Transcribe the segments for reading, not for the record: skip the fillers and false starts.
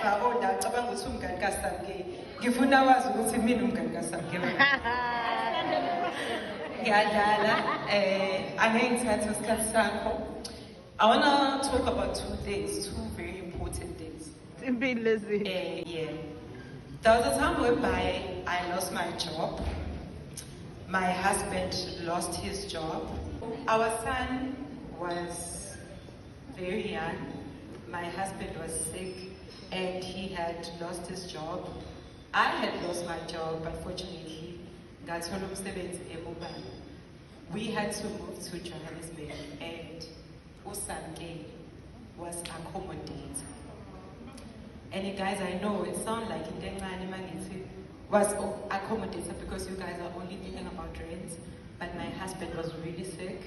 never cabanga ukuthi umngani kaSamke. Ngifuna wazi ukuthi mina umngani kaSamke. Ngiyadlala angengithathe isikhathi sakho. I want to talk about 2 things, 2 very important things. Yeah. There was a time whereby I lost my job. My husband lost his job. Our son was very young. My husband was sick and he had lost his job. I had lost my job, unfortunately. We had to move to Johannesburg and Usamke was accommodated. And guys, I know it sounds like it was accommodated because you guys are only thinking about rent, but my husband was really sick.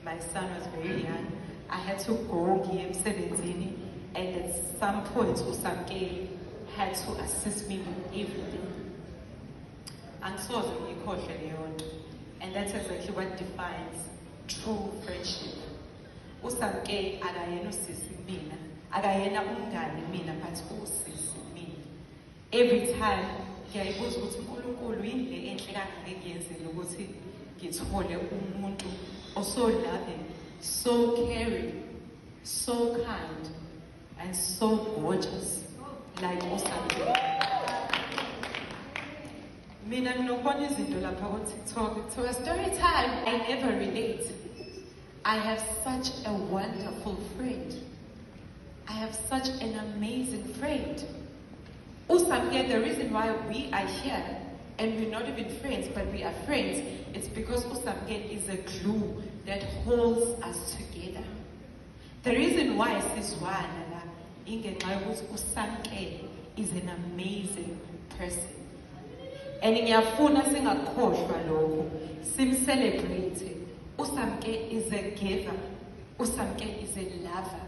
My son was very young. I had to go give him 17, and at some point, Usamke had to assist me with everything. And so, and that's exactly what defines true friendship. Usamke agayena usisi mina, agayena umngani mina, but usisi mina. Every time, ngiyayibuza ukuthi uNkulunkulu yini le enhle kangaka engiyenzile ukuthi ngithole umuntu so loving, so caring, so kind, and so gorgeous, like Usamke. Mina nginokubona izinto lapha ku TikTok. To a story time, I never relate. I have such a wonderful friend. I have such an amazing friend. Usamke, the reason why we are here, and we're not even friends, but we are friends, it's because Usamke is a glue that holds us together. The reason why Siswana Usamke is an amazing person. And ngiyafuna singakhohlwa lokho, simcelebrate. Usamke is a giver. Usamke is a lover.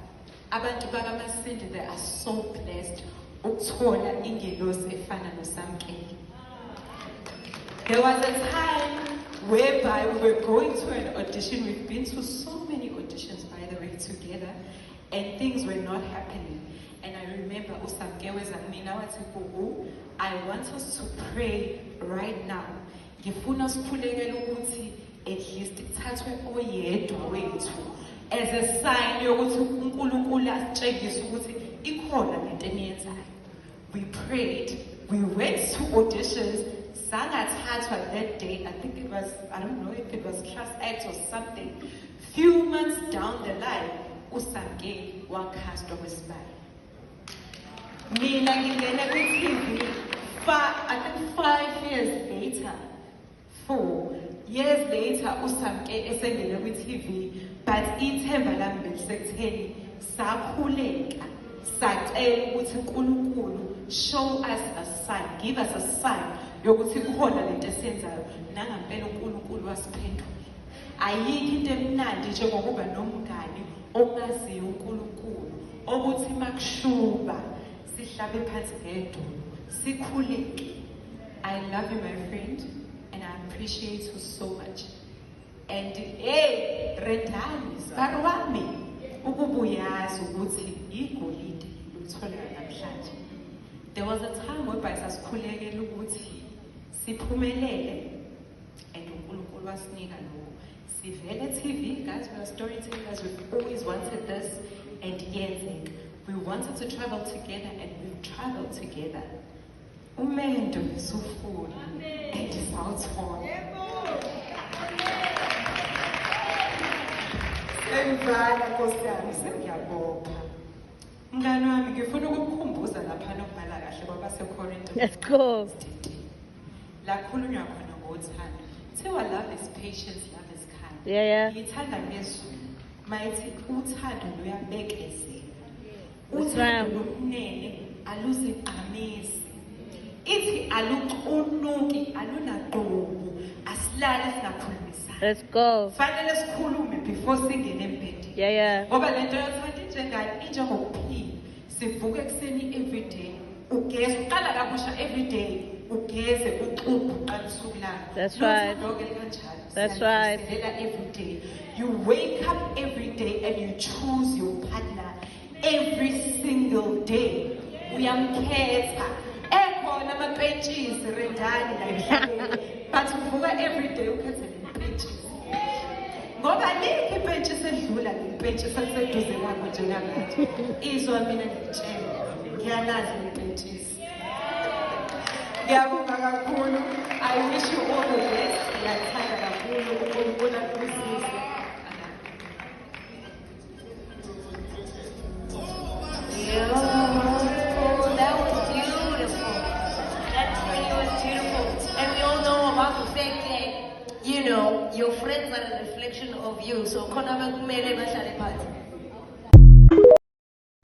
Abantu bakaMasindi, they are so blessed ukuthola ingelosi efana noSamke. There was a time whereby we were going to an audition. We've been to so many auditions, by the way, together, and things were not happening. And I remember Usamke was like, I want us to pray right now. Ngifuna sikhulekele ukuthi at least ithathwe oyedwa wethu as a sign yokuthi uNkulunkulu asitshengise ukuthi ikhona lento eniyenzayo. We prayed, we went to auditions, sangathathwa that day. I think it was, I don't know if it was Class Act or something. Few months down the line, Usamke wakastwa wesibali. Mina ngingena ku-TV, I think 5 years later, 4 years later, Usamke esengena ku-TV, but ithemba lami belisekutheni sakhuleka, sacela ukuthi uNkulunkulu show us a sign, give us a sign yokuthi kukhona lento esiyenzayo. Nangampela uNkulunkulu wasiphendula. Ayikho into emnandi njengokuba nomngani ongaziyo uNkulunkulu, ukuthi makushuba sihlabe phansi ngedolo sikhuleke. I love you, my friend, and I appreciate you so much. And hey, Rendani, Sarwami, ukubuyazi ukuthi igolide luthola namhlanje. There was a time whereby sasikhulekela ukuthi siphumelele, and uNkulunkulu wasinika lokho. Sivele TV, guys, we are storytellers. We've always wanted this, and yenzeka. We wanted to travel together, and we've traveled together. Umendo isufuna and isawuthola. Sengivana Nkosi yami, sengiyabopha. Mngani wami, ngifuna ukukukhumbuza lapha nokubhala kahle kwabaseKorinto. Let's go. La khulunywa khona ngothando. Kuthiwa love is patience, love is kind. Yeah. Ngithanda ngezwi. Mayithi uthando luyabekezela. That's right. Uthando lunene aluziqamisi. Ithi aluqunuki, alunaqobo, asilale singakhulumisana. Let's go. Fanele sikhulume before singene embhedeni. Yeah. Ngoba lento yothanda injengani injengokuphila. Sivuka ekuseni every day. Ugeze uqala kabusha every day. Ugeze uxubhe uqala usuku lakho. That's right. That's right. Every day. You wake up every day and you choose your partner every single day. uyamkhetha ekhona amapentshisi rendani la emhlabeni but uvuka everyday ukhethe impentshisi ngoba likho impentshisi edlula impentshisi eliseduze lakho njengakathi izwa mina ngitshela ngiyanazi impentshisi ngiyabonga kakhulu I wish you all the best ngiyathanda kakhulu ukubona kusizwe That was beautiful. That really was beautiful. And we all know about the fact that, you know, your friends are a reflection of you. So,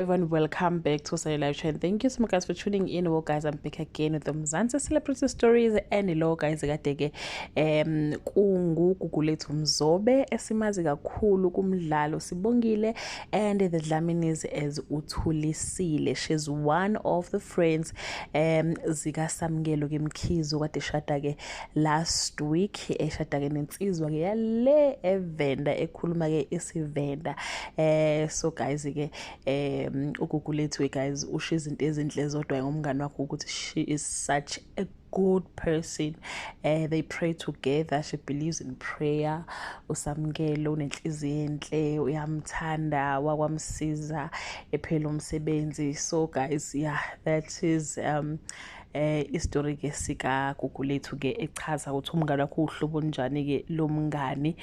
everyone, welcome back to Osai Live Chat. Thank you so much guys for tuning in. Well guys, I'm back again with the Mzansi celebrity stories and lo guys ekade kungugugu lethu Mzobe esimazi kakhulu kumdlalo Sibongile and the Dlaminis as Uthulisile. She's one of the friends zika Samngelo ke Mkhizo kade shada ke last week eshada ke nensizwa ke yale evenda ekhuluma ke isivenda so guys ke ugugu lethu guys usho izinto ezinhle zodwa ngomngane wakho ukuthi she is such a good person. They pray together. She believes in prayer. Usamngelo unenhliziyo enhle, uyamthanda, wakwamsiza ephela umsebenzi. So guys, yeah, that is istory ke sika gugu lethu ke echaza ukuthi umngane wakho uhlobo njani ke lomngane.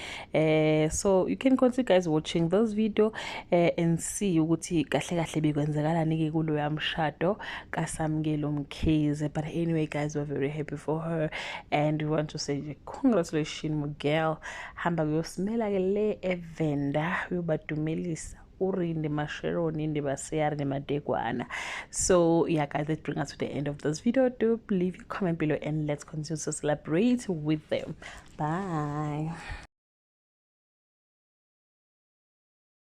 So you can continue guys watching this video and see ukuthi kahle kahle bekwenzekalani ke kulo yamshado kaSamngelo Mkhize. But anyway guys, we're very happy for her and we want to say congratulations Miguel. Hamba kuyosimela ke le evenda uyobadumelisa urinde masheroni inde baseyari nemadekwana. So yeah guys, that brings us to the end of this video. Do leave your comment below and let's continue to celebrate with them. Bye.